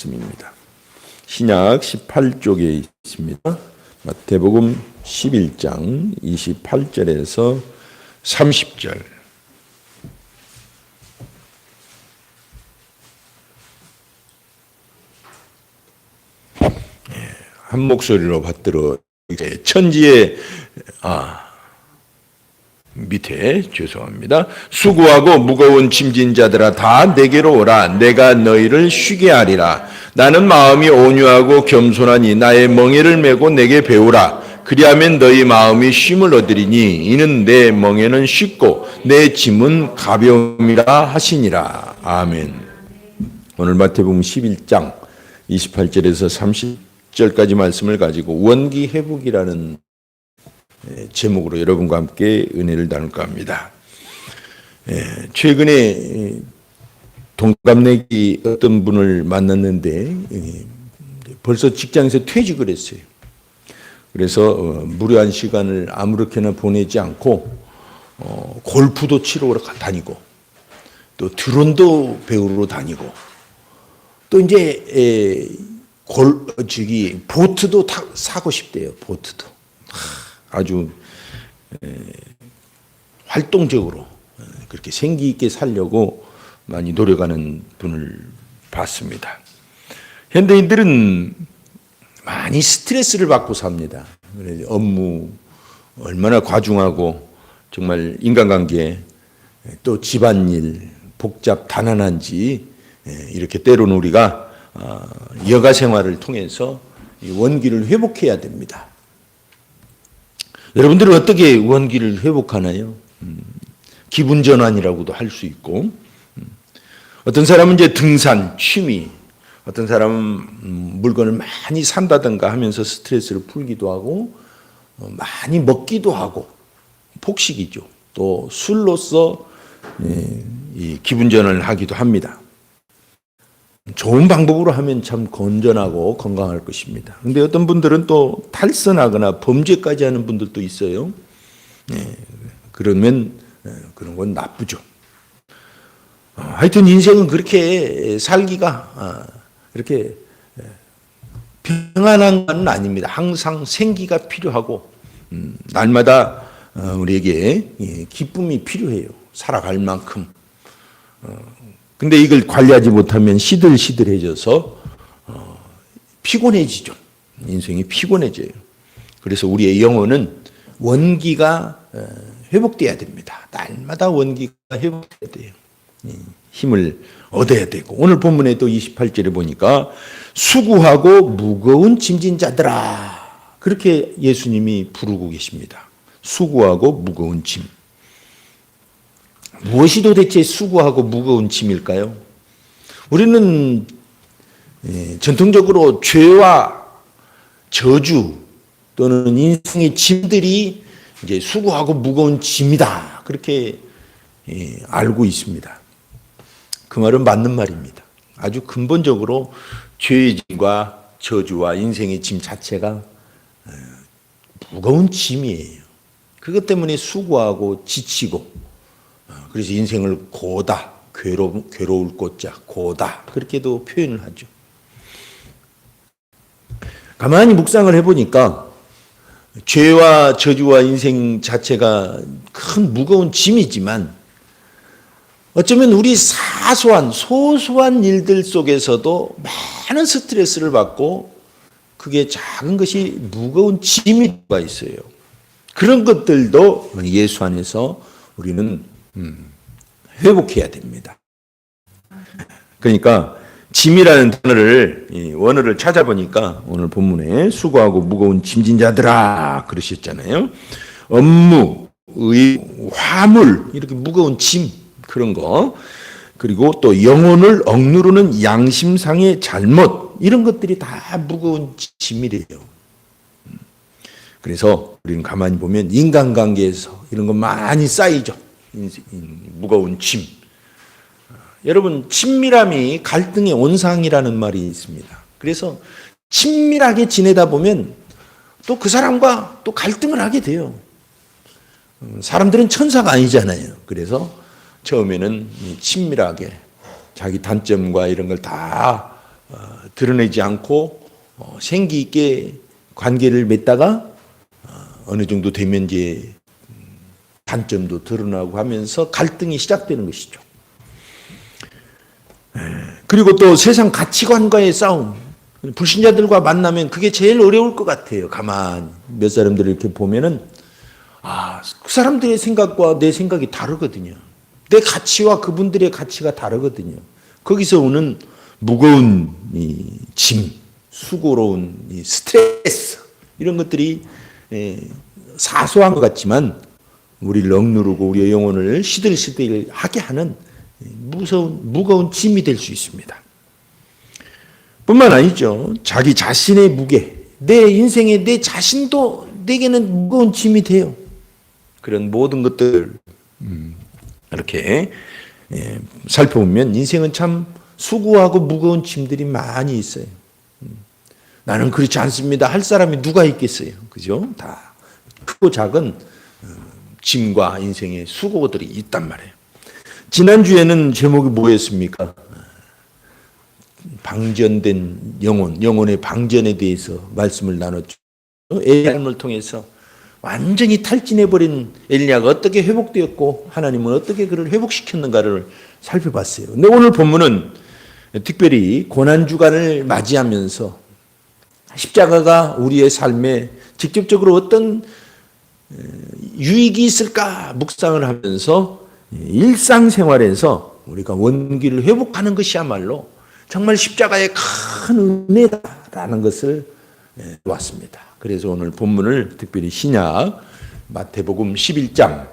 말씀입니다. 신약 18쪽에 있습니다. 마태복음 11장 28절에서 30절. 한 목소리로 받들어 천지의 밑에 죄송합니다. 수고하고 무거운 짐진 자들아 다 내게로 오라. 내가 너희를 쉬게 하리라. 나는 마음이 온유하고 겸손하니 나의 멍에를 메고 내게 배우라. 그리하면 너희 마음이 쉼을 얻으리니 이는 내 멍에는 쉽고 내 짐은 가벼움이라 하시니라. 아멘. 오늘 마태복음 11장 28절에서 30절까지 말씀을 가지고 원기 회복이라는 제목으로 여러분과 함께 은혜를 나눌까 합니다. 최근에 동갑내기 어떤 분을 만났는데 벌써 직장에서 퇴직을 했어요. 그래서 무료한 시간을 아무렇게나 보내지 않고 골프도 치러 다니고 또 드론도 배우러 다니고 또 이제 보트도 사고 싶대요. 보트도. 아주 활동적으로 그렇게 생기 있게 살려고 많이 노력하는 분을 봤습니다. 현대인들은 많이 스트레스를 받고 삽니다. 업무 얼마나 과중하고 정말 인간관계 또 집안일 복잡 단안한지 이렇게 때로는 우리가 여가 생활을 통해서 원기를 회복해야 됩니다. 여러분들은 어떻게 원기를 회복하나요? 기분 전환이라고도 할 수 있고, 어떤 사람은 이제 등산, 취미, 어떤 사람은 물건을 많이 산다든가 하면서 스트레스를 풀기도 하고, 많이 먹기도 하고, 폭식이죠. 또 술로서 이 기분 전환을 하기도 합니다. 좋은 방법으로 하면 참 건전하고 건강할 것입니다. 그런데 어떤 분들은 또 탈선하거나 범죄까지 하는 분들도 있어요. 그러면 그런 건 나쁘죠. 하여튼 인생은 그렇게 살기가 이렇게 평안한 건 아닙니다. 항상 생기가 필요하고 날마다 우리에게 기쁨이 필요해요. 살아갈 만큼. 근데 이걸 관리하지 못하면 시들시들해져서 피곤해지죠. 인생이 피곤해져요. 그래서 우리의 영혼은 원기가 회복돼야 됩니다. 날마다 원기가 회복돼야 돼요. 힘을 얻어야 되고 오늘 본문에 또 28절에 보니까 수고하고 무거운 짐진 자들아 그렇게 예수님이 부르고 계십니다. 수고하고 무거운 짐. 무엇이 도대체 수고하고 무거운 짐일까요? 우리는 전통적으로 죄와 저주 또는 인생의 짐들이 이제 수고하고 무거운 짐이다. 그렇게 알고 있습니다. 그 말은 맞는 말입니다. 아주 근본적으로 죄의 짐과 저주와 인생의 짐 자체가 무거운 짐이에요. 그것 때문에 수고하고 지치고 그래서 인생을 고다, 괴로울 꽃자, 고다 그렇게도 표현을 하죠. 가만히 묵상을 해보니까 죄와 저주와 인생 자체가 큰 무거운 짐이지만 어쩌면 우리 소소한 일들 속에서도 많은 스트레스를 받고 그게 작은 것이 무거운 짐이 있어요. 그런 것들도 예수 안에서 우리는 회복해야 됩니다. 그러니까 짐이라는 단어를 원어를 찾아보니까 오늘 본문에 수고하고 무거운 짐진 자들아 그러셨잖아요. 업무, 화물 이렇게 무거운 짐 그런 거 그리고 또 영혼을 억누르는 양심상의 잘못 이런 것들이 다 무거운 짐이래요. 그래서 우리는 가만히 보면 인간관계에서 이런 거 많이 쌓이죠. 무거운 짐. 여러분 친밀함이 갈등의 온상이라는 말이 있습니다. 그래서 친밀하게 지내다 보면 또 그 사람과 또 갈등을 하게 돼요. 사람들은 천사가 아니잖아요. 그래서 처음에는 친밀하게 자기 단점과 이런 걸 다 드러내지 않고 생기 있게 관계를 맺다가 어느 정도 되면 이제 단점도 드러나고 하면서 갈등이 시작되는 것이죠. 그리고 또 세상 가치관과의 싸움. 불신자들과 만나면 그게 제일 어려울 것 같아요. 가만히 몇 사람들을 이렇게 보면은 그 사람들의 생각과 내 생각이 다르거든요. 내 가치와 그분들의 가치가 다르거든요. 거기서 오는 무거운 이 짐, 수고로운 이 스트레스 이런 것들이 사소한 것 같지만 우리를 억누르고 우리의 영혼을 시들시들하게 하는 무거운 짐이 될 수 있습니다. 뿐만 아니죠. 자기 자신의 무게, 내 인생에 내 자신도 내게는 무거운 짐이 돼요. 그런 모든 것들 이렇게 살펴보면 인생은 참 수고하고 무거운 짐들이 많이 있어요. 나는 그렇지 않습니다. 할 사람이 누가 있겠어요. 그죠? 다 크고 작은 짐과 인생의 수고들이 있단 말이에요. 지난주에는 제목이 뭐였습니까? 방전된 영혼의 방전에 대해서 말씀을 나눴죠. 엘리야를 통해서 완전히 탈진해버린 엘리야가 어떻게 회복되었고 하나님은 어떻게 그를 회복시켰는가를 살펴봤어요. 근데 오늘 본문은 특별히 고난주간을 맞이하면서 십자가가 우리의 삶에 직접적으로 어떤 유익이 있을까 묵상을 하면서 일상생활에서 우리가 원기를 회복하는 것이야말로 정말 십자가의 큰 은혜다라는 것을 보았습니다. 그래서 오늘 본문을 특별히 신약 마태복음 11장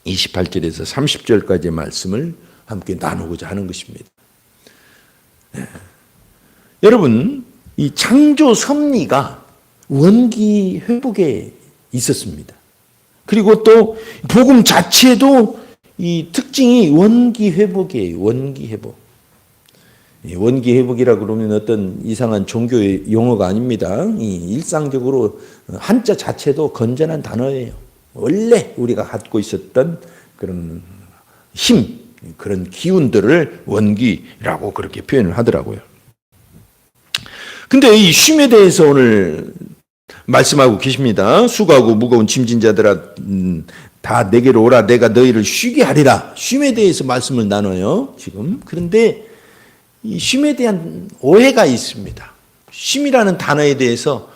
28절에서 30절까지의 말씀을 함께 나누고자 하는 것입니다. 여러분, 이 창조 섭리가 원기 회복에 있었습니다. 그리고 또 복음 자체도 이 특징이 원기 회복이에요. 원기 회복. 원기 회복이라 그러면 어떤 이상한 종교의 용어가 아닙니다. 이 일상적으로 한자 자체도 건전한 단어예요. 원래 우리가 갖고 있었던 그런 힘, 그런 기운들을 원기라고 그렇게 표현을 하더라고요. 근데 이 쉼에 대해서 오늘 말씀하고 계십니다. 수고하고 무거운 짐진 자들아 다 내게로 오라 내가 너희를 쉬게 하리라. 쉼에 대해서 말씀을 나눠요. 지금. 그런데 이 쉼에 대한 오해가 있습니다. 쉼이라는 단어에 대해서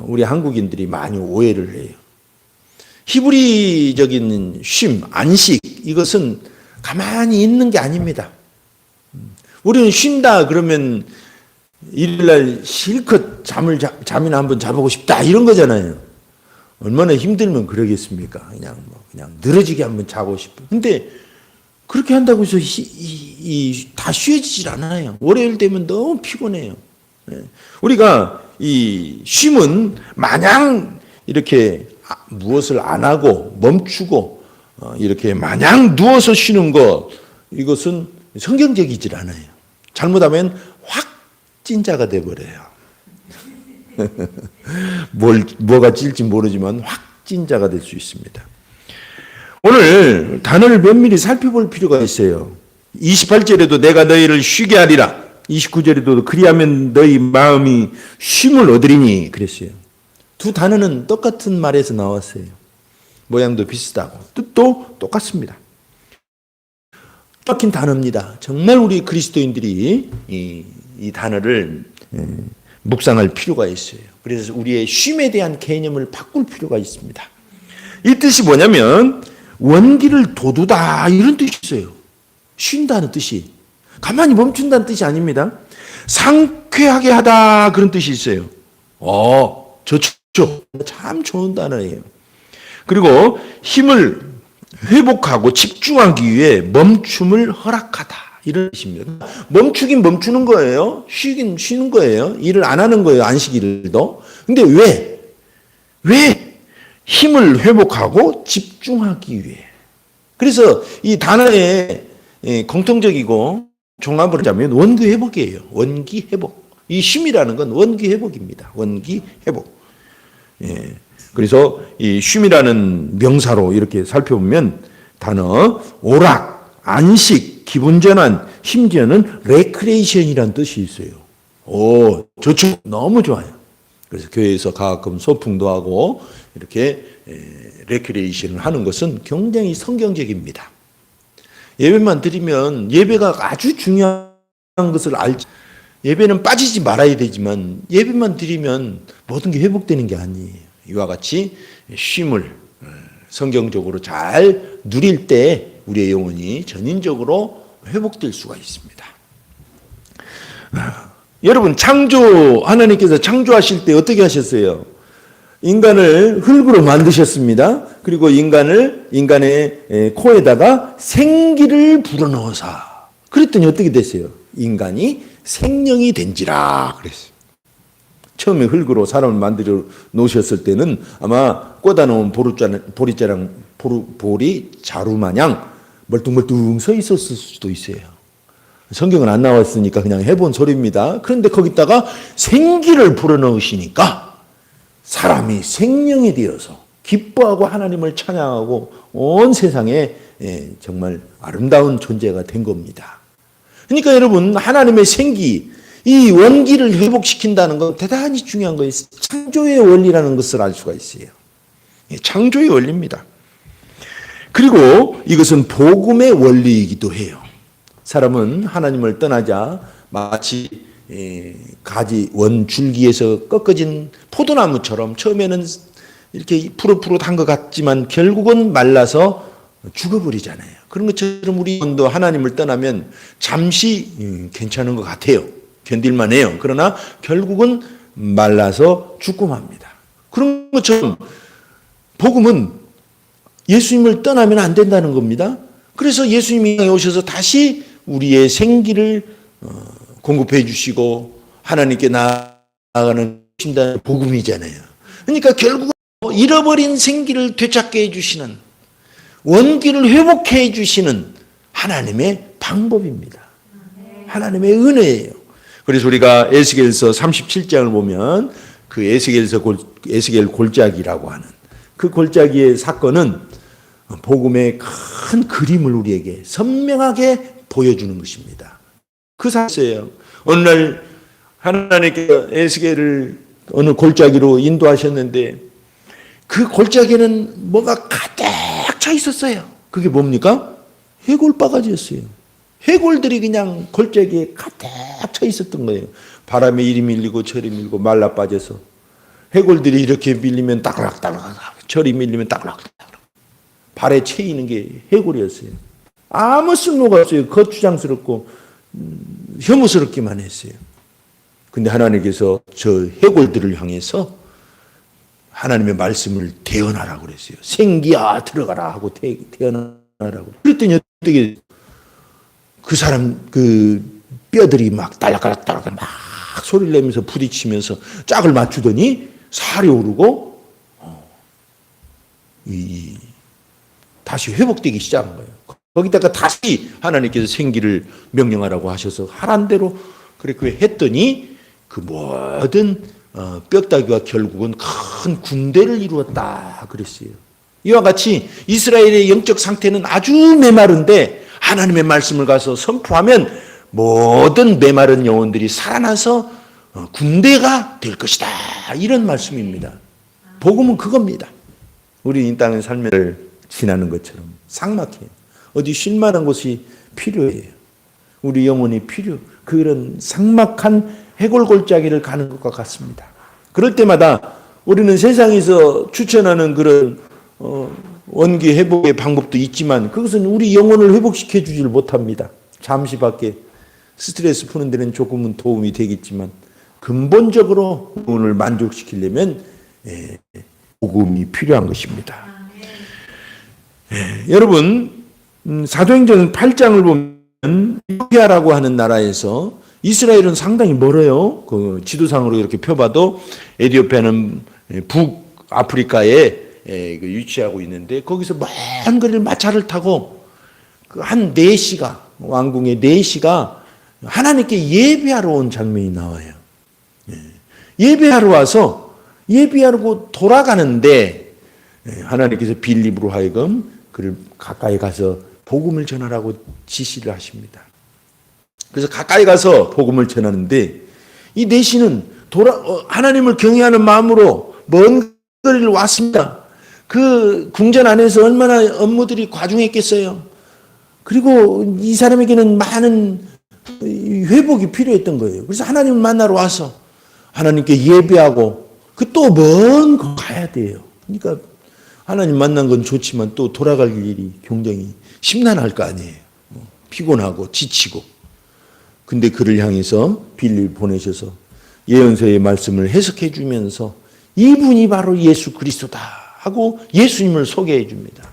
우리 한국인들이 많이 오해를 해요. 히브리적인 쉼, 안식 이것은 가만히 있는 게 아닙니다. 우리는 쉰다 그러면 일요일날 실컷 잠이나 한번 자보고 싶다 이런 거잖아요. 얼마나 힘들면 그러겠습니까? 그냥 늘어지게 한번 자고 싶어. 근데 그렇게 한다고 해서 다 쉬어지질 않아요. 월요일 되면 너무 피곤해요. 우리가 이 쉼은 마냥 이렇게 무엇을 안 하고 멈추고 이렇게 마냥 누워서 쉬는 것 이것은 성경적이질 않아요. 잘못하면 확진자가 돼버려요. 뭐가 찔지 모르지만 확진자가 될 수 있습니다. 오늘 단어를 면밀히 살펴볼 필요가 있어요. 28절에도 내가 너희를 쉬게 하리라. 29절에도 그리하면 너희 마음이 쉼을 얻으리니 그랬어요. 두 단어는 똑같은 말에서 나왔어요. 모양도 비슷하고 뜻도 똑같습니다. 똑같은 단어입니다. 정말 우리 그리스도인들이 이 단어를 묵상할 필요가 있어요. 그래서 우리의 쉼에 대한 개념을 바꿀 필요가 있습니다. 이 뜻이 뭐냐면 원기를 돋우다 이런 뜻이 있어요. 쉰다는 뜻이. 가만히 멈춘다는 뜻이 아닙니다. 상쾌하게 하다 그런 뜻이 있어요. 좋죠. 참 좋은 단어예요. 그리고 힘을 회복하고 집중하기 위해 멈춤을 허락하다 이런 뜻입니다. 멈추긴 멈추는 거예요. 쉬긴 쉬는 거예요. 일을 안 하는 거예요. 안식일도. 근데 왜 힘을 회복하고 집중하기 위해. 그래서 이 단어의 공통적이고 종합을 하자면 원기 회복이에요. 원기 회복. 이 쉼이라는 건 원기 회복입니다. 원기 회복. 그래서 이 쉼이라는 명사로 이렇게 살펴보면 단어 오락, 안식, 기분 전환, 심지어는 레크레이션이라는 뜻이 있어요. 좋죠. 너무 좋아요. 그래서 교회에서 가끔 소풍도 하고 이렇게 레크레이션을 하는 것은 굉장히 성경적입니다. 예배만 드리면 예배가 아주 중요한 것을 알지. 예배는 빠지지 말아야 되지만 예배만 드리면 모든 게 회복되는 게 아니에요. 이와 같이 쉼을 성경적으로 잘 누릴 때 우리의 영혼이 전인적으로 회복될 수가 있습니다. 여러분, 하나님께서 창조하실 때 어떻게 하셨어요? 인간을 흙으로 만드셨습니다. 그리고 인간의 코에다가 생기를 불어넣어서 그랬더니 어떻게 됐어요? 인간이 생명이 된지라 그랬어요. 처음에 흙으로 사람을 만들어 놓으셨을 때는 아마 꽂아 놓은 보리 자루 마냥 멀뚱멀뚱 서 있었을 수도 있어요. 성경은 안 나왔으니까 그냥 해본 소리입니다. 그런데 거기다가 생기를 불어넣으시니까 사람이 생명이 되어서 기뻐하고 하나님을 찬양하고 온 세상에 정말 아름다운 존재가 된 겁니다. 그러니까 여러분, 하나님의 생기, 이 원기를 회복시킨다는 건 대단히 중요한 거예요. 창조의 원리라는 것을 알 수가 있어요. 창조의 원리입니다. 그리고 이것은 복음의 원리이기도 해요. 사람은 하나님을 떠나자 마치 가지 원줄기에서 꺾어진 포도나무처럼 처음에는 이렇게 푸릇푸릇한 것 같지만 결국은 말라서 죽어버리잖아요. 그런 것처럼 우리 영혼도 하나님을 떠나면 잠시 괜찮은 것 같아요. 견딜만 해요. 그러나 결국은 말라서 죽고 맙니다. 그런 것처럼 복음은 예수님을 떠나면 안 된다는 겁니다. 그래서 예수님이 오셔서 다시 우리의 생기를 공급해 주시고 하나님께 나아가는 복음이잖아요. 그러니까 결국 잃어버린 생기를 되찾게 해주시는, 원기를 회복해 주시는 하나님의 방법입니다. 하나님의 은혜예요. 그래서 우리가 에스겔서 37장을 보면 그 에스겔 골짜기라고 하는 그 골짜기의 사건은 복음의 큰 그림을 우리에게 선명하게 보여주는 것입니다. 그 사실이에요. 어느 날 하나님께서 에스겔을 어느 골짜기로 인도하셨는데 그 골짜기는 뭐가 가득 차 있었어요. 그게 뭡니까? 해골 바가지였어요. 해골들이 그냥 골짜기에 가득 차 있었던 거예요. 바람에 이리 밀리고 저리 밀고 말라 빠져서 해골들이 이렇게 밀리면 따글따글, 저리 밀리면 따글따글. 발에 채이는 게 해골이었어요. 아무 쓸모가 없어요. 거추장스럽고 혐오스럽기만 했어요. 근데 하나님께서 저 해골들을 향해서 하나님의 말씀을 대언하라고 그랬어요. 생기야 들어가라 하고 대언하라고. 그랬더니 어떻게 그 사람 그 뼈들이 막 딸락딸락 막 소리를 내면서 부딪히면서 짝을 맞추더니 살이 오르고 다시 회복되기 시작한 거예요. 거기다가 다시 하나님께서 생기를 명령하라고 하셔서 하란 대로 그렇게 했더니 그 모든 뼈다귀가 결국은 큰 군대를 이루었다 그랬어요. 이와 같이 이스라엘의 영적 상태는 아주 메마른데 하나님의 말씀을 가서 선포하면 모든 메마른 영혼들이 살아나서 군대가 될 것이다. 이런 말씀입니다. 복음은 그겁니다. 우리 이 땅의 삶을 지나는 것처럼 삭막해요. 어디 쉴 만한 곳이 필요해요. 우리 영혼이 그런 삭막한 해골골짜기를 가는 것과 같습니다. 그럴 때마다 우리는 세상에서 추천하는 그런 원기 회복의 방법도 있지만 그것은 우리 영혼을 회복시켜 주질 못합니다. 잠시밖에 스트레스 푸는 데는 조금은 도움이 되겠지만 근본적으로 영혼을 만족시키려면 복음이 필요한 것입니다. 여러분, 사도행전 8장을 보면 이티오피아라고 하는 나라에서 이스라엘은 상당히 멀어요. 그 지도상으로 이렇게 펴봐도 에티오피아는 북아프리카에 위치하고 있는데 거기서 먼 거리를 마차를 타고 한 4시가 왕궁의 4시가 하나님께 예배하러 온 장면이 나와요. 예배하러 와서 예배하고 돌아가는데 하나님께서 빌립으로 하여금 그를 가까이 가서 복음을 전하라고 지시를 하십니다. 그래서 가까이 가서 복음을 전하는데 이 내시는 하나님을 경외하는 마음으로 먼 거리를 왔습니다. 그 궁전 안에서 얼마나 업무들이 과중했겠어요. 그리고 이 사람에게는 많은 회복이 필요했던 거예요. 그래서 하나님을 만나러 와서 하나님께 예배하고 그 또 먼 거 가야 돼요. 그러니까 하나님 만난 건 좋지만 또 돌아갈 일이 굉장히 심란할 거 아니에요. 피곤하고 지치고. 근데 그를 향해서 빌리를 보내셔서 예언서의 말씀을 해석해 주면서 이분이 바로 예수 그리스도다 하고 예수님을 소개해 줍니다.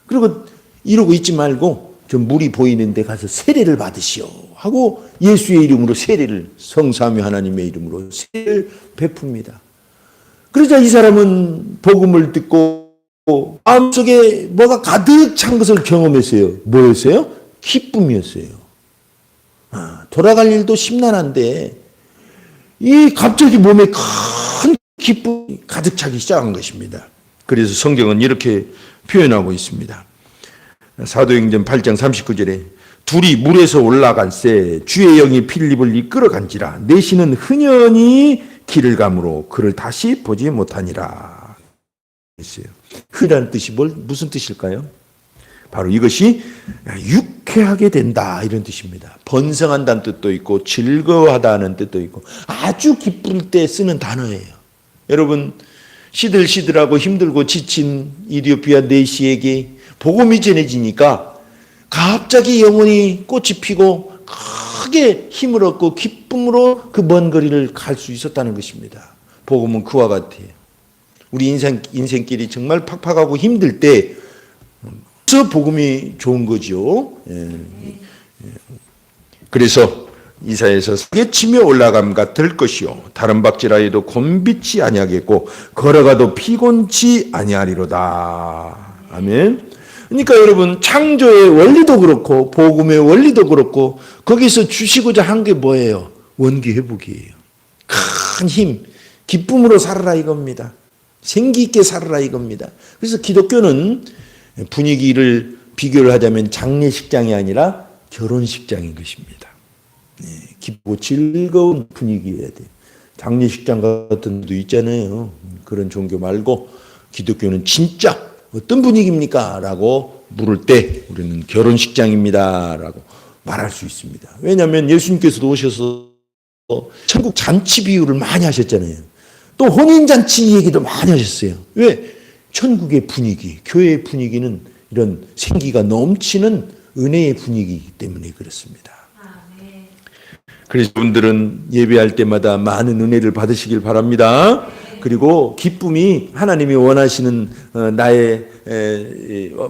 그리고 이러고 있지 말고 저 물이 보이는 데 가서 세례를 받으시오 하고 예수의 이름으로 세례를, 성삼위 하나님의 이름으로 세례를 베풉니다. 그러자 이 사람은 복음을 듣고 마음속에 뭐가 가득 찬 것을 경험했어요. 뭐였어요? 기쁨이었어요. 돌아갈 일도 심란한데 이 갑자기 몸에 큰 기쁨이 가득 차기 시작한 것입니다. 그래서 성경은 이렇게 표현하고 있습니다. 사도행전 8장 39절에 둘이 물에서 올라갈새 주의 영이 필립을 이끌어간지라 내시는 흔연히 길을 가므로 그를 다시 보지 못하니라 했어요. 흔한 뜻이 무슨 뜻일까요? 바로 이것이 유쾌하게 된다 이런 뜻입니다. 번성한다는 뜻도 있고 즐거워하다는 뜻도 있고 아주 기쁠 때 쓰는 단어예요. 여러분 시들시들하고 힘들고 지친 이디오피아 내시에게 복음이 전해지니까 갑자기 영혼이 꽃이 피고 크게 힘을 얻고 기쁨으로 그 먼 거리를 갈 수 있었다는 것입니다. 복음은 그와 같아요. 우리 인생길이 정말 팍팍하고 힘들 때 그래서 복음이 좋은 거죠. 그래서 이사야서 사계치며 올라감 같을 것이요 다른 박질하여도 곤빛이 아니하겠고 걸어가도 피곤치 아니하리로다. 아멘. 그러니까 여러분 창조의 원리도 그렇고 복음의 원리도 그렇고 거기서 주시고자 한 게 뭐예요? 원기 회복이에요. 큰 힘, 기쁨으로 살아라 이겁니다. 생기 있게 살아라 이겁니다. 그래서 기독교는 분위기를 비교를 하자면 장례식장이 아니라 결혼식장인 것입니다. 기쁘고 즐거운 분위기여야 돼요. 장례식장 같은 데도 있잖아요. 그런 종교 말고 기독교는 진짜 어떤 분위기입니까? 라고 물을 때 우리는 결혼식장입니다. 라고 말할 수 있습니다. 왜냐하면 예수님께서도 오셔서 천국 잔치 비유를 많이 하셨잖아요. 또 혼인잔치 얘기도 많이 하셨어요. 왜? 천국의 분위기, 교회의 분위기는 이런 생기가 넘치는 은혜의 분위기이기 때문에 그렇습니다. 그래서 분들은 예배할 때마다 많은 은혜를 받으시길 바랍니다. 그리고 기쁨이 하나님이 원하시는 나의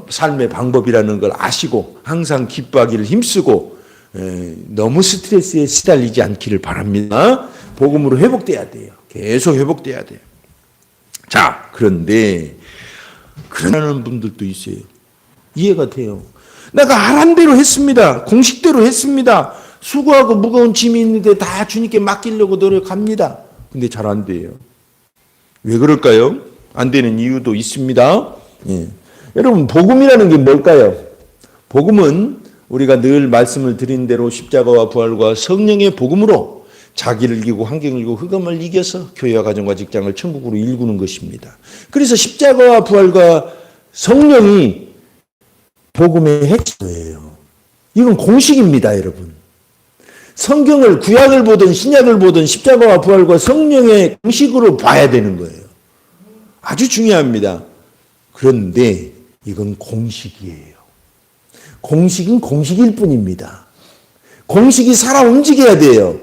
삶의 방법이라는 걸 아시고 항상 기뻐하기를 힘쓰고 너무 스트레스에 시달리지 않기를 바랍니다. 복음으로 회복돼야 돼요. 계속 회복돼야 돼요. 자, 그런데 그러는 분들도 있어요. 이해가 돼요. 내가 하란 대로 했습니다. 공식대로 했습니다. 수고하고 무거운 짐이 있는데 다 주님께 맡기려고 노력합니다. 근데 잘 안 돼요. 왜 그럴까요? 안 되는 이유도 있습니다. 여러분 복음이라는 게 뭘까요? 복음은 우리가 늘 말씀을 드린 대로 십자가와 부활과 성령의 복음으로 자기를 이기고 환경을 이기고 흑암을 이겨서 교회와 가정과 직장을 천국으로 일구는 것입니다. 그래서 십자가와 부활과 성령이 복음의 핵심이에요. 이건 공식입니다, 여러분. 성경을 구약을 보든 신약을 보든 십자가와 부활과 성령의 공식으로 봐야 되는 거예요. 아주 중요합니다. 그런데 이건 공식이에요. 공식은 공식일 뿐입니다. 공식이 살아 움직여야 돼요.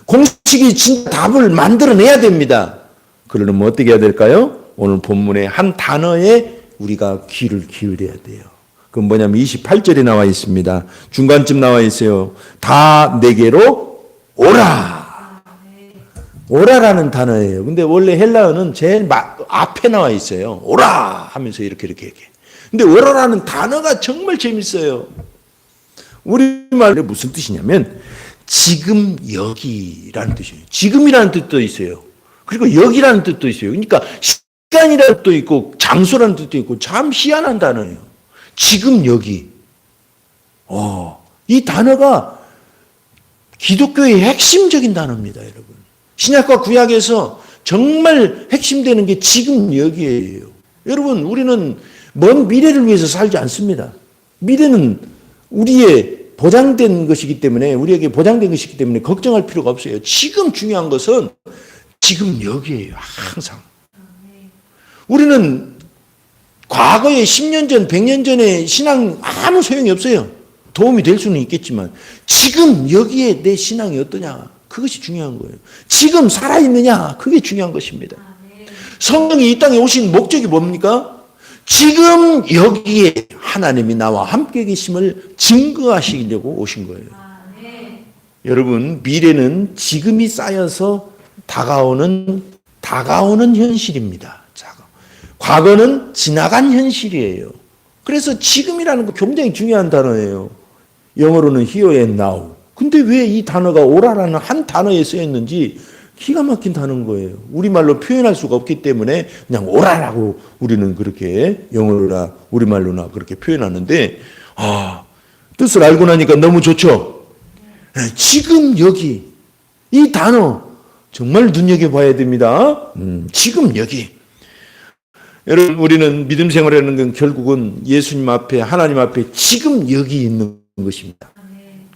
공식이 진짜 답을 만들어내야 됩니다. 그러려면 어떻게 해야 될까요? 오늘 본문의 한 단어에 우리가 귀를 기울여야 돼요. 그건 뭐냐면 28절에 나와 있습니다. 중간쯤 나와 있어요. 다 내게로 오라. 오라라는 단어예요. 근데 원래 헬라어는 제일 앞에 나와 있어요. 오라 하면서 이렇게 얘기해. 근데 오라라는 단어가 정말 재밌어요. 우리말에 무슨 뜻이냐면 지금 여기라는 뜻이에요. 지금이라는 뜻도 있어요. 그리고 여기라는 뜻도 있어요. 그러니까 시간이라는 뜻도 있고 장소라는 뜻도 있고 참 희한한 단어예요. 지금 여기. 이 단어가 기독교의 핵심적인 단어입니다, 여러분. 신약과 구약에서 정말 핵심되는 게 지금 여기에요. 여러분, 우리는 먼 미래를 위해서 살지 않습니다. 미래는 우리의 보장된 것이기 때문에, 우리에게 보장된 것이기 때문에 걱정할 필요가 없어요. 지금 중요한 것은 지금 여기에요, 항상. 우리는 과거에 10년 전, 100년 전의 신앙 아무 소용이 없어요. 도움이 될 수는 있겠지만 지금 여기에 내 신앙이 어떠냐, 그것이 중요한 거예요. 지금 살아있느냐, 그게 중요한 것입니다. 성령이 이 땅에 오신 목적이 뭡니까? 지금 여기에 하나님이 나와 함께 계심을 증거하시려고 오신 거예요. 여러분, 미래는 지금이 쌓여서 다가오는 현실입니다. 과거는 지나간 현실이에요. 그래서 지금이라는 거 굉장히 중요한 단어예요. 영어로는 here and now. 근데 왜 이 단어가 오라라는 한 단어에 쓰였는지 기가 막힌 단어인 거예요. 우리말로 표현할 수가 없기 때문에 그냥 오라라고 우리는 그렇게 영어로나 우리말로나 그렇게 표현하는데, 뜻을 알고 나니까 너무 좋죠? 지금 여기, 이 단어 정말 눈여겨봐야 됩니다. 지금 여기. 여러분, 우리는 믿음 생활하는 건 결국은 예수님 앞에, 하나님 앞에 지금 여기 있는 것입니다.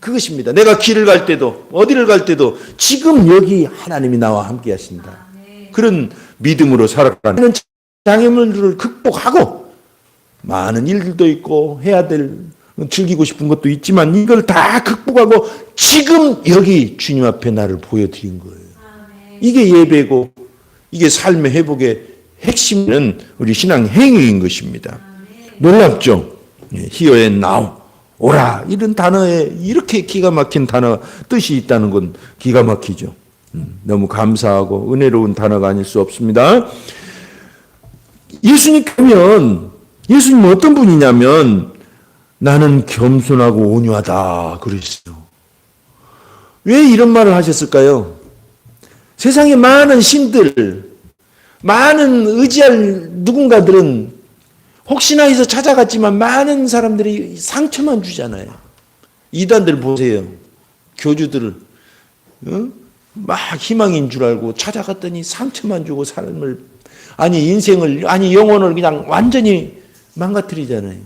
그것입니다. 내가 길을 갈 때도, 어디를 갈 때도 지금 여기 하나님이 나와 함께 하신다. 그런 믿음으로 살아가는 장애물들을 극복하고, 많은 일들도 있고 해야 될, 즐기고 싶은 것도 있지만 이걸 다 극복하고 지금 여기 주님 앞에 나를 보여드린 거예요. 이게 예배고, 이게 삶의 회복의 핵심은 우리 신앙 행위인 것입니다. 놀랍죠? here and now, 오라, 이런 단어에 이렇게 기가 막힌 단어 뜻이 있다는 건 기가 막히죠. 너무 감사하고 은혜로운 단어가 아닐 수 없습니다. 예수님은 어떤 분이냐면 나는 겸손하고 온유하다 그랬어요. 왜 이런 말을 하셨을까요? 세상에 많은 신들, 많은 의지할 누군가들은 혹시나 해서 찾아갔지만 많은 사람들이 상처만 주잖아요. 이단들 보세요. 교주들을 막 희망인 줄 알고 찾아갔더니 상처만 주고 삶을, 인생을, 영혼을 그냥 완전히 망가뜨리잖아요.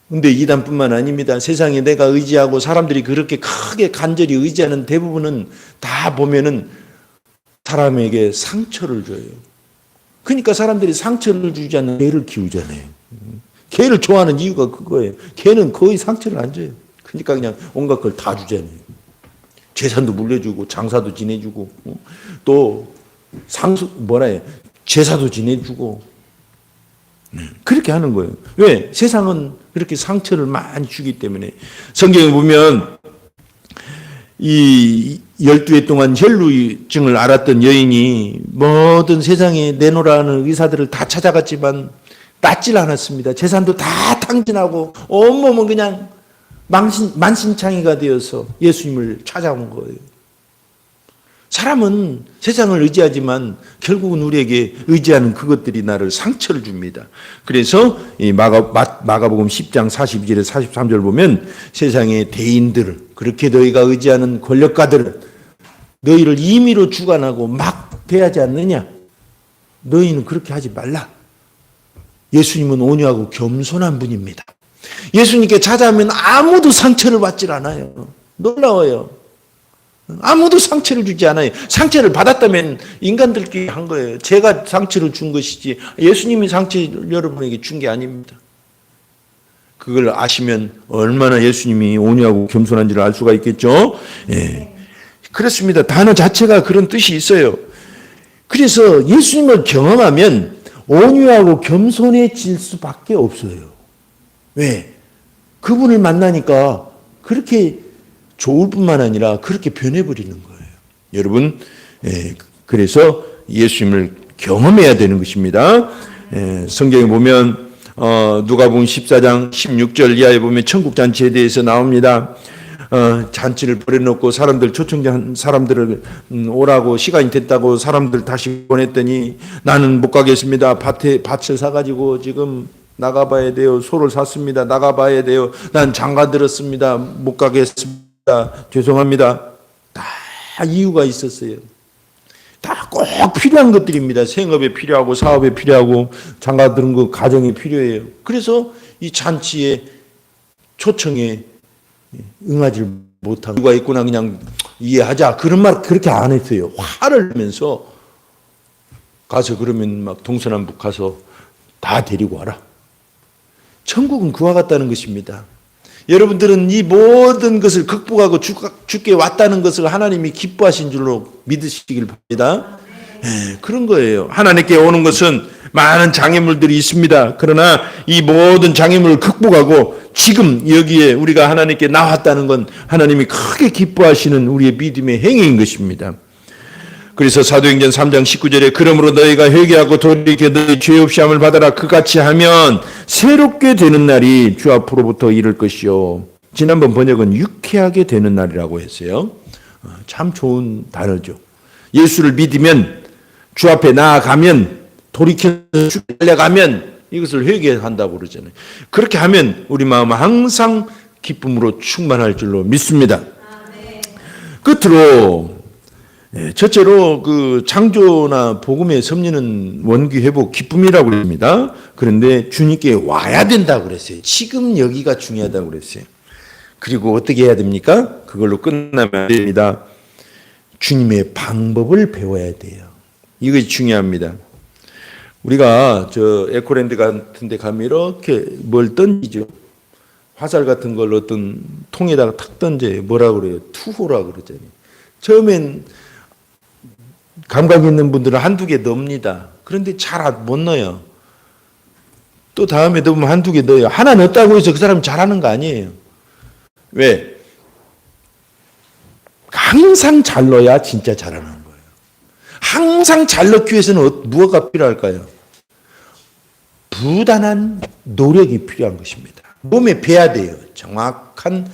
근데 이단뿐만 아닙니다. 세상에 내가 의지하고 사람들이 그렇게 크게 간절히 의지하는 대부분은 다 보면은 사람에게 상처를 줘요. 그러니까 사람들이 상처를 주지 않는 개를 키우잖아요. 개를 좋아하는 이유가 그거예요. 개는 거의 상처를 안 줘요. 그러니까 그냥 온갖 걸 다 주잖아요. 재산도 물려주고 장사도 지내주고 또 제사도 지내주고 그렇게 하는 거예요. 왜? 세상은 그렇게 상처를 많이 주기 때문에. 성경에 보면 이 12해 동안 혈루증을 앓았던 여인이 모든 세상에 내놓으라는 의사들을 다 찾아갔지만 낫질 않았습니다. 재산도 다 탕진하고 온몸은 그냥 만신창이가 되어서 예수님을 찾아온 거예요. 사람은 세상을 의지하지만 결국은 우리에게 의지하는 그것들이 나를 상처를 줍니다. 그래서 이 마가복음 10장 42절에 43절 보면 세상의 대인들을, 그렇게 너희가 의지하는 권력가들은 너희를 임의로 주관하고 막 대하지 않느냐? 너희는 그렇게 하지 말라. 예수님은 온유하고 겸손한 분입니다. 예수님께 찾아오면 아무도 상처를 받질 않아요. 놀라워요. 아무도 상처를 주지 않아요. 상처를 받았다면 인간들끼리 한 거예요. 제가 상처를 준 것이지 예수님이 상처를 여러분에게 준 게 아닙니다. 그걸 아시면 얼마나 예수님이 온유하고 겸손한지를 알 수가 있겠죠. 예. 그렇습니다. 단어 자체가 그런 뜻이 있어요. 그래서 예수님을 경험하면 온유하고 겸손해질 수밖에 없어요. 왜? 그분을 만나니까 그렇게 좋을 뿐만 아니라 그렇게 변해버리는 거예요. 여러분, 그래서 예수님을 경험해야 되는 것입니다. 성경에 보면 누가복음 14장 16절 이하에 보면 천국잔치에 대해서 나옵니다. 잔치를 벌여놓고 사람들, 초청한 사람들을 오라고 시간이 됐다고 사람들 다시 보냈더니 나는 못 가겠습니다. 밭을 사가지고 지금 나가봐야 돼요. 소를 샀습니다. 나가봐야 돼요. 난 장가 들었습니다. 못 가겠습니다. 죄송합니다. 다 이유가 있었어요. 다 꼭 필요한 것들입니다. 생업에 필요하고 사업에 필요하고 장가 드는 거 가정에 필요해요. 그래서 이 잔치에 초청에 응하지 못한 이유가 있구나 그냥 이해하자 그런 말 그렇게 안 했어요. 화를 내면서 가서 그러면 막 동서남북 가서 다 데리고 와라. 천국은 그와 같다는 것입니다. 여러분들은 이 모든 것을 극복하고 주께 왔다는 것을 하나님이 기뻐하신 줄로 믿으시길 바랍니다. 그런 거예요. 하나님께 오는 것은 많은 장애물들이 있습니다. 그러나 이 모든 장애물을 극복하고 지금 여기에 우리가 하나님께 나왔다는 건 하나님이 크게 기뻐하시는 우리의 믿음의 행위인 것입니다. 그래서 사도행전 3장 19절에 그러므로 너희가 회개하고 돌이켜 너희 죄 없이 함을 받아라. 그같이 하면 새롭게 되는 날이 주 앞으로부터 이를 것이요. 지난번 번역은 유쾌하게 되는 날이라고 했어요. 참 좋은 단어죠. 예수를 믿으면 주 앞에 나아가면 돌이켜서 달려가면 이것을 회개한다고 그러잖아요. 그렇게 하면 우리 마음은 항상 기쁨으로 충만할 줄로 믿습니다. 끝으로 첫째로 그 창조나 복음의 섭리는 원기 회복 기쁨이라고 그랬습니다. 그런데 주님께 와야 된다고 그랬어요. 지금 여기가 중요하다고 그랬어요. 그리고 어떻게 해야 됩니까? 그걸로 끝나면 안 됩니다. 주님의 방법을 배워야 돼요. 이것이 중요합니다. 우리가 저 에코랜드 같은 데 가면 이렇게 뭘 던지죠. 화살 같은 걸 어떤 통에다가 탁 던져요. 뭐라고 그래요? 투호라고 그러잖아요. 처음엔 감각 있는 분들은 한두 개 넣습니다. 그런데 잘 못 넣어요. 또 다음에 넣으면 한두 개 넣어요. 하나 넣었다고 해서 그 사람이 잘하는 거 아니에요. 왜? 항상 잘 넣어야 진짜 잘하는 거예요. 항상 잘 넣기 위해서는 무엇가 필요할까요? 부단한 노력이 필요한 것입니다. 몸에 배야 돼요. 정확한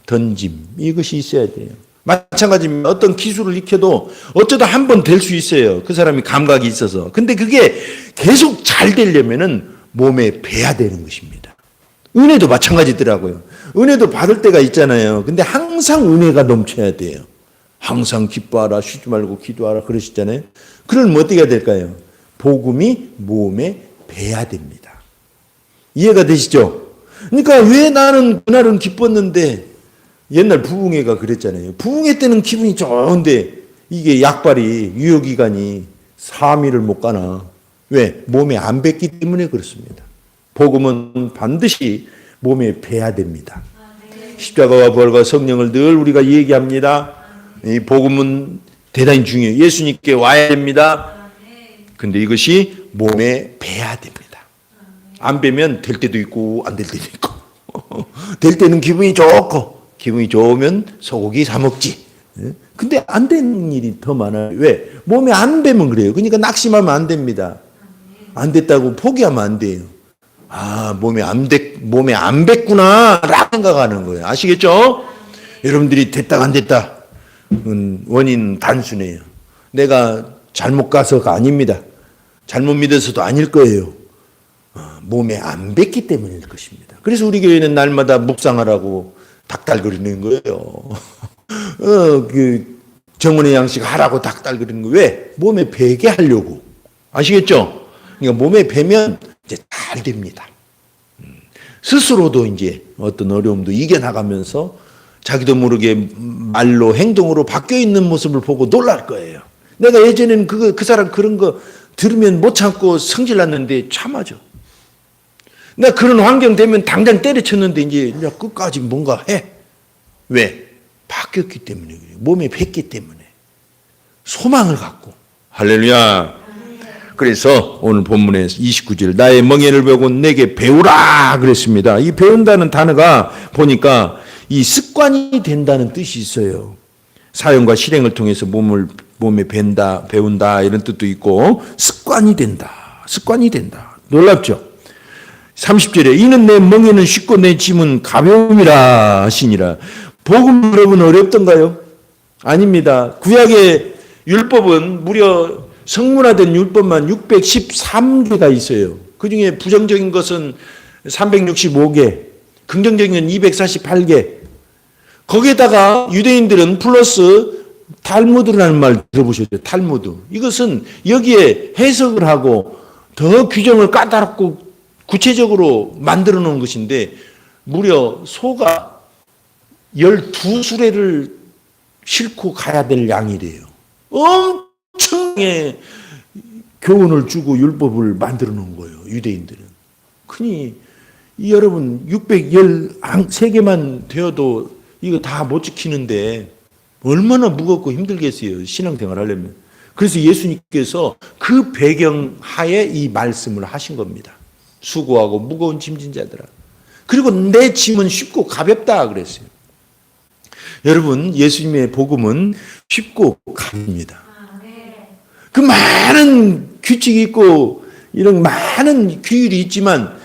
던짐. 이것이 있어야 돼요. 마찬가지입니다. 어떤 기술을 익혀도 어쩌다 한 번 될 수 있어요. 그 사람이 감각이 있어서. 근데 그게 계속 잘 되려면은 몸에 배야 되는 것입니다. 은혜도 마찬가지더라고요. 은혜도 받을 때가 있잖아요. 근데 항상 은혜가 넘쳐야 돼요. 항상 기뻐하라, 쉬지 말고 기도하라 그러시잖아요. 그러면 어떻게 해야 될까요? 복음이 몸에 배야 됩니다. 이해가 되시죠? 그러니까 왜 나는 그날은 기뻤는데 옛날 부흥회가 그랬잖아요. 부흥회 때는 기분이 좋은데 이게 약발이 유효기간이 3일을 못 가나. 왜? 몸에 안 뱄기 때문에 그렇습니다. 복음은 반드시 몸에 배야 됩니다. 십자가와 부활과 성령을 늘 우리가 얘기합니다. 이 복음은 대단히 중요해요. 예수님께 와야 됩니다. 근데 이것이 몸에 배야 됩니다. 안 배면 될 때도 있고 안 될 때도 있고 될 때는 기분이 좋고 기분이 좋으면 소고기 사 먹지. 근데 안 되는 일이 더 많아요. 왜? 몸에 안 배면 그래요. 그러니까 낙심하면 안 됩니다. 안 됐다고 포기하면 안 돼요. 아, 몸에 안 뱄구나 라고 생각하는 거예요. 아시겠죠? 여러분들이 됐다 안 됐다 원인 단순해요. 내가 잘못 가서가 아닙니다. 잘못 믿어서도 아닐 거예요. 몸에 안 뱄기 때문일 것입니다. 그래서 우리 교회는 날마다 묵상하라고 닥달거리는 거예요. 그 정원의 양식 하라고 닥달거리는 거예요. 왜? 몸에 배게 하려고. 아시겠죠? 그러니까 몸에 배면 이제 잘 됩니다. 스스로도 이제 어떤 어려움도 이겨나가면서 자기도 모르게 말로 행동으로 바뀌어 있는 모습을 보고 놀랄 거예요. 내가 예전에는 그 사람 그런 거 들으면 못 참고 성질 났는데 참아줘. 내가 그런 환경 되면 당장 때려쳤는데 이제 끝까지 뭔가 해. 왜? 바뀌었기 때문에 그래요. 몸에 뱄기 때문에. 소망을 갖고. 할렐루야. 그래서 오늘 본문의 29절 나의 멍에를 배우고 내게 배우라 그랬습니다. 이 배운다는 단어가 보니까 이 습관이 된다는 뜻이 있어요. 사용과 실행을 통해서 몸에 배운다 이런 뜻도 있고 습관이 된다. 놀랍죠? 30절에 이는 내 멍에는 쉽고 내 짐은 가벼움이라 하시니라. 복음 여러분 어렵던가요? 아닙니다. 구약의 율법은 무려 성문화된 율법만 613개가 있어요. 그중에 부정적인 것은 365개, 긍정적인 건 248개. 거기에다가 유대인들은 플러스 탈무드라는 말 들어보셨죠? 탈무드. 이것은 여기에 해석을 하고 더 규정을 까다롭고 구체적으로 만들어 놓은 것인데 무려 소가 12수레를 싣고 가야 될 양이래요. 엄청나게 교훈을 주고 율법을 만들어 놓은 거예요. 유대인들은. 그니 여러분 613개만 되어도 이거 다 못 지키는데 얼마나 무겁고 힘들겠어요. 신앙생활 하려면. 그래서 예수님께서 그 배경 하에 이 말씀을 하신 겁니다. 수고하고 무거운 짐진 자들아. 그리고 내 짐은 쉽고 가볍다 그랬어요. 여러분 예수님의 복음은 쉽고 가볍습니다. 그 많은 규칙이 있고 이런 많은 규율이 있지만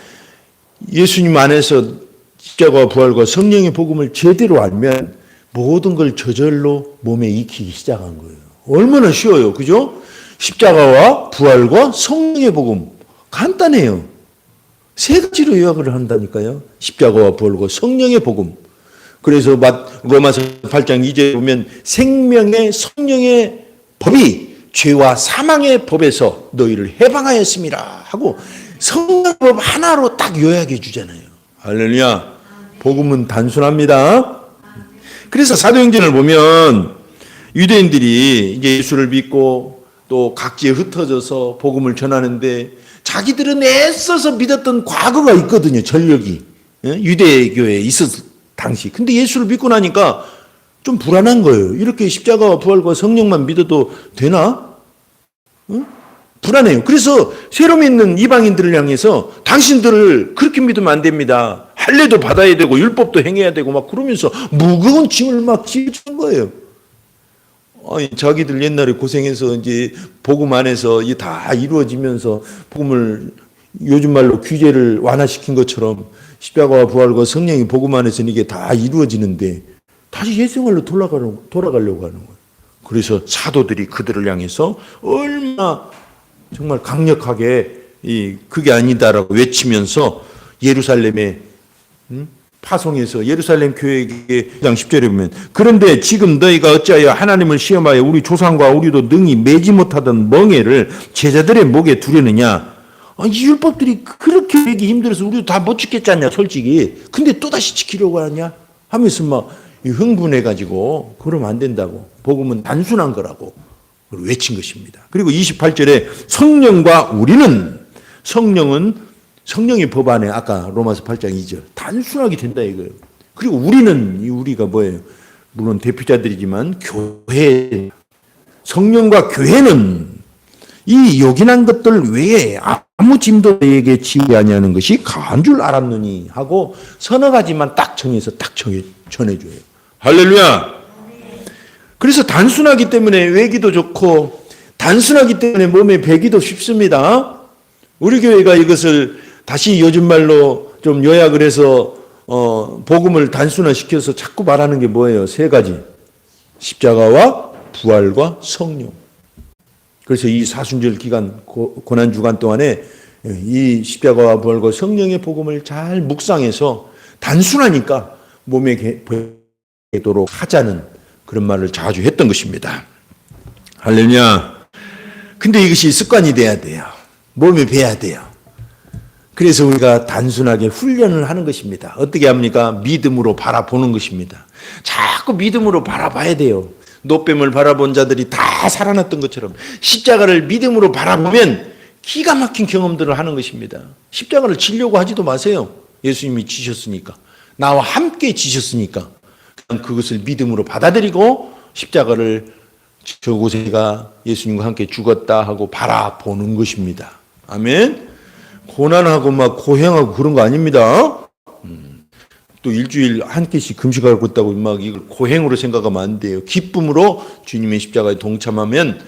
예수님 안에서 십자가와 부활과 성령의 복음을 제대로 알면 모든 걸 저절로 몸에 익히기 시작한 거예요. 얼마나 쉬워요. 그죠? 십자가와 부활과 성령의 복음. 간단해요. 세 가지로 요약을 한다니까요. 십자가와 부활과 성령의 복음. 그래서 로마서 8장 2절에 보면 생명의 성령의 법이 죄와 사망의 법에서 너희를 해방하였습니다 하고 성령법 하나로 딱 요약해 주잖아요. 할렐루야. 복음은 단순합니다. 그래서 사도행전을 보면 유대인들이 이제 예수를 믿고 또 각지에 흩어져서 복음을 전하는데 자기들은 애써서 믿었던 과거가 있거든요. 전력이. 유대교회에 있었을 당시. 근데 예수를 믿고 나니까 좀 불안한 거예요. 이렇게 십자가와 부활과 성령만 믿어도 되나? 불안해요. 그래서 새로 믿는 이방인들을 향해서 당신들을 그렇게 믿으면 안 됩니다. 할례도 받아야 되고 율법도 행해야 되고 막 그러면서 무거운 짐을 막 지어준 거예요. 아니, 자기들 옛날에 고생해서 이제 복음 안에서 이게 다 이루어지면서 복음을 요즘 말로 규제를 완화시킨 것처럼 십자가와 부활과 성령이 복음 안에서는 이게 다 이루어지는데 다시 옛생활로 돌아가려고 하는 거예요. 그래서 사도들이 그들을 향해서 얼마나 정말 강력하게 그게 아니다라고 외치면서 예루살렘에 파송해서 예루살렘 교회에게 1장 10절에 보면 그런데 지금 너희가 어찌하여 하나님을 시험하여 우리 조상과 우리도 능히 매지 못하던 멍에를 제자들의 목에 두려느냐. 이 율법들이 그렇게 되기 힘들어서 우리도 다 못 지켰지 않냐 솔직히. 근데 또다시 지키려고 하냐 하면서 막 흥분해가지고 그러면 안 된다고. 복음은 단순한 거라고 외친 것입니다. 그리고 28절에 성령과 우리는 성령의 법 안에 아까 로마서 8장 2절 단순하게 된다 이거예요. 그리고 우리는 이 우리가 뭐예요? 물론 대표자들이지만 교회 성령과 교회는 이 요긴한 것들 외에 아무 짐도 너에게 지지 아니하는 것이 가한 줄 알았느니 하고 서너 가지만 딱 정해서 딱 전해줘요. 할렐루야. 그래서 단순하기 때문에 외기도 좋고 단순하기 때문에 몸에 배기도 쉽습니다. 우리 교회가 이것을 다시 요즘 말로 좀 요약을 해서 복음을 단순화시켜서 자꾸 말하는 게 뭐예요? 세 가지. 십자가와 부활과 성령. 그래서 이 사순절 기간 고난 주간 동안에 이 십자가와 부활과 성령의 복음을 잘 묵상해서 단순하니까 몸에 배도록 하자는 그런 말을 자주 했던 것입니다. 할렐루야. 근데 이것이 습관이 돼야 돼요. 몸에 배야 돼요. 그래서 우리가 단순하게 훈련을 하는 것입니다. 어떻게 합니까? 믿음으로 바라보는 것입니다. 자꾸 믿음으로 바라봐야 돼요. 노뱀을 바라본 자들이 다 살아났던 것처럼 십자가를 믿음으로 바라보면 기가 막힌 경험들을 하는 것입니다. 십자가를 지려고 하지도 마세요. 예수님이 지셨으니까. 나와 함께 지셨으니까. 그것을 믿음으로 받아들이고 십자가를 저곳에가 예수님과 함께 죽었다 하고 바라보는 것입니다. 아멘. 고난하고 막 고행하고 그런 거 아닙니다. 또 일주일 한 끼씩 금식하고 있다고 막 이걸 고행으로 생각하면 안 돼요. 기쁨으로 주님의 십자가에 동참하면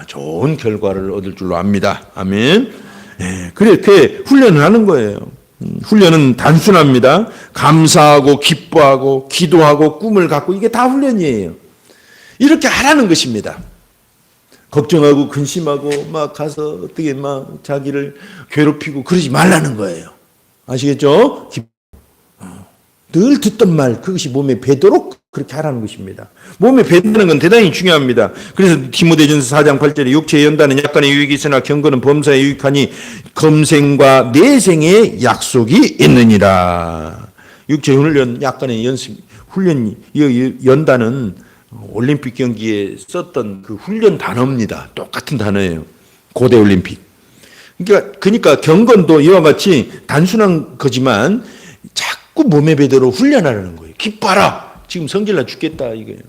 좋은 결과를 얻을 줄로 압니다. 아멘. 네, 그렇게 훈련을 하는 거예요. 훈련은 단순합니다. 감사하고 기뻐하고 기도하고 꿈을 갖고 이게 다 훈련이에요. 이렇게 하라는 것입니다. 걱정하고 근심하고 막 가서 어떻게 막 자기를 괴롭히고 그러지 말라는 거예요. 아시겠죠? 늘 듣던 말 그것이 몸에 배도록 그렇게 하라는 것입니다. 몸에 배다는 건 대단히 중요합니다. 그래서 디모데전서 4장 8절에 육체에 연다는 약간의 유익이 있으나 경건은 범사에 유익하니 검생과 내생의 약속이 있느니라. 육체 훈련, 약간의 연습, 훈련, 연다는 올림픽 경기에 썼던 그 훈련 단어입니다. 똑같은 단어예요. 고대 올림픽. 그러니까 경건도 이와 같이 단순한 거지만 자꾸 몸의 배대로 훈련하라는 거예요. 기뻐하라. 지금 성질나 죽겠다 이거예요.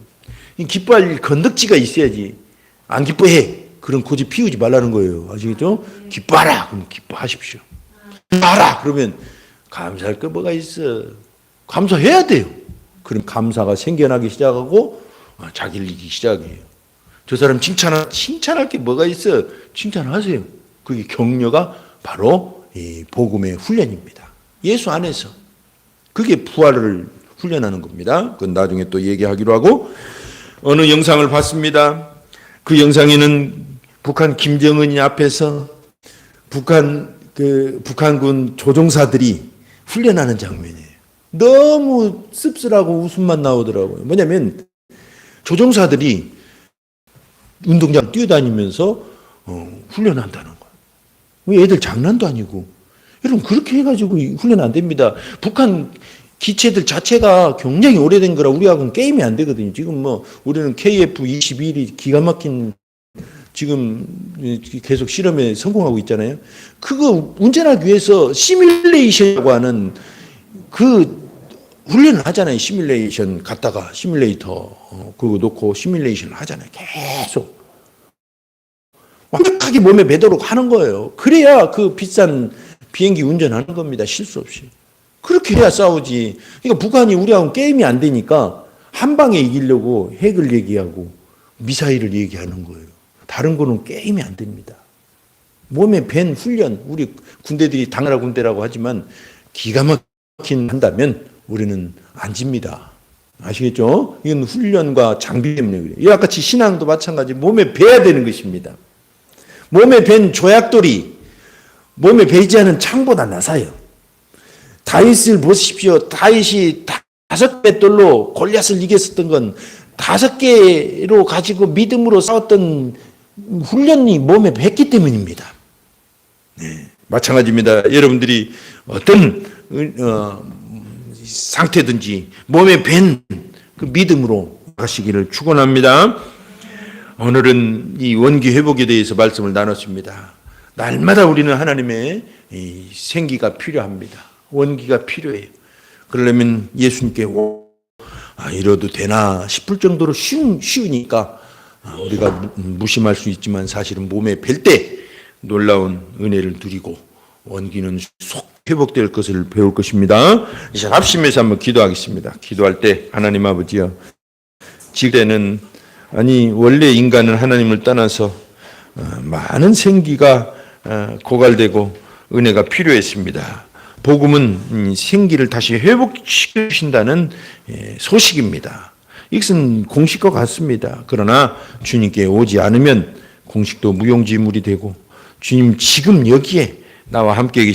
기뻐할 건덕지가 있어야지. 안 기뻐해. 그런 고집 피우지 말라는 거예요. 아시겠죠? 기뻐하라. 그럼 기뻐하십시오. 기뻐하라. 그러면 감사할 거 뭐가 있어. 감사해야 돼요. 그럼 감사가 생겨나기 시작하고 자기를 이기기 시작해요. 저 사람 칭찬할 게 뭐가 있어. 칭찬하세요. 그게 격려가 바로 이 복음의 훈련입니다. 예수 안에서. 그게 부활을 훈련하는 겁니다. 그건 나중에 또 얘기하기로 하고, 어느 영상을 봤습니다. 그 영상에는 북한 김정은이 앞에서 북한군 조종사들이 훈련하는 장면이에요. 너무 씁쓸하고 웃음만 나오더라고요. 뭐냐면 조종사들이 운동장 뛰어다니면서 훈련한다는 거예요. 애들 장난도 아니고. 여러분 그렇게 해가지고 훈련 안 됩니다. 북한 기체들 자체가 굉장히 오래된 거라 우리하고는 게임이 안 되거든요. 지금 우리는 KF-21이 기가 막힌 지금 계속 실험에 성공하고 있잖아요. 그거 운전하기 위해서 시뮬레이션이라고 하는 그 훈련을 하잖아요. 시뮬레이션 갔다가 시뮬레이터 그거 놓고 시뮬레이션을 하잖아요. 계속. 완벽하게 몸에 배도록 하는 거예요. 그래야 그 비싼 비행기 운전하는 겁니다. 실수 없이. 그렇게 해야 싸우지. 그러니까 북한이 우리하고는 게임이 안 되니까 한 방에 이기려고 핵을 얘기하고 미사일을 얘기하는 거예요. 다른 거는 게임이 안 됩니다. 몸에 밴 훈련, 우리 군대들이 당나라 군대라고 하지만 기가 막힌 한다면 우리는 안 집니다. 아시겠죠? 이건 훈련과 장비 때문에 그래요. 이와 같이 신앙도 마찬가지 몸에 배야 되는 것입니다. 몸에 밴 조약돌이 몸에 배지 않은 창보다 나사요. 다윗을 보십시오. 다윗이 5배 돌로 골리앗을 이겼었던 건 5개로 가지고 믿음으로 싸웠던 훈련이 몸에 뱄기 때문입니다. 네, 마찬가지입니다. 여러분들이 어떤 상태든지 몸에 밴 그 믿음으로 가시기를 축원합니다. 오늘은 이 원기 회복에 대해서 말씀을 나눴습니다. 날마다 우리는 하나님의 이 생기가 필요합니다. 원기가 필요해요. 그러려면 예수님께 이러도 되나 싶을 정도로 쉬우니까 우리가 무심할 수 있지만 사실은 몸에 뵐 때 놀라운 은혜를 누리고 원기는 속 회복될 것을 배울 것입니다. 이제 합심해서 한번 기도하겠습니다. 기도할 때 하나님 아버지여, 지금에는 원래 인간은 하나님을 떠나서 많은 생기가 고갈되고 은혜가 필요했습니다. 복음은 생기를 다시 회복시키신다는 소식입니다. 이것은 공식과 같습니다. 그러나 주님께 오지 않으면 공식도 무용지물이 되고 주님 지금 여기에 나와 함께